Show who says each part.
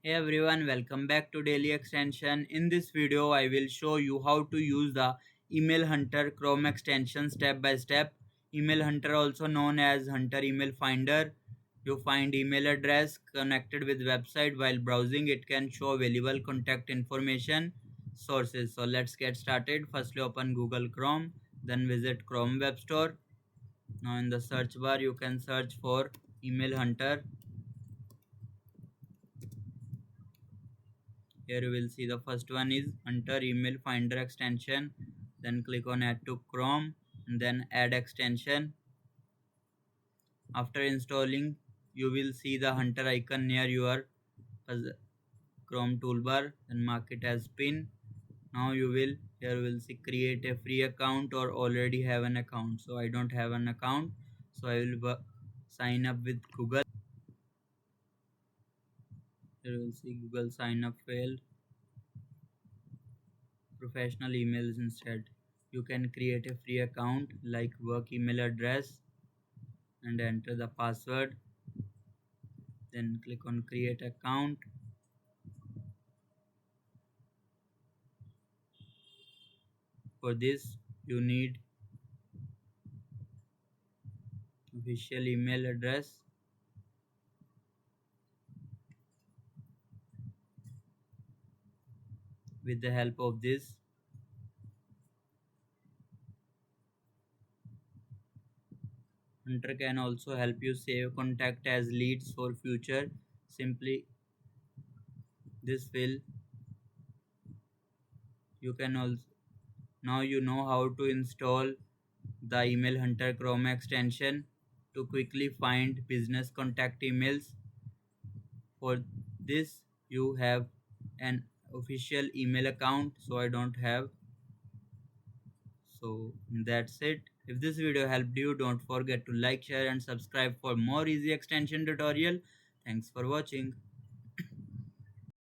Speaker 1: Hey everyone, welcome back to Daily Extension. In this video, I will show you how to use the Email Hunter Chrome extension step by step. Email Hunter, also known as Hunter Email Finder. You find email address connected with website while browsing. It can show available contact information sources. So let's get started. Firstly, open Google Chrome, then visit Chrome Web Store. Now in the search bar, you can search for Email Hunter. Here you will see the first one is Hunter Email Finder extension. Then click on Add to Chrome and then Add extension. After installing, you will see the Hunter icon near your Chrome toolbar. Then mark it as pin. Now you will see create a free account or already have an account. So I don't have an account, so I will sign up with Google. Here you will see Google sign up failed. Professional emails instead. You can create a free account like work email address and enter the password. Then click on create account. For this, you need official email address. With the help of this, Hunter can also help you save contact as leads for future. Simply, this will you can also now you know how to install the Email Hunter Chrome extension to quickly find business contact emails. For this, you have an official email account, so I don't have. So that's it. If this video helped you, don't forget to like, share and subscribe for more easy extension tutorial. Thanks for watching.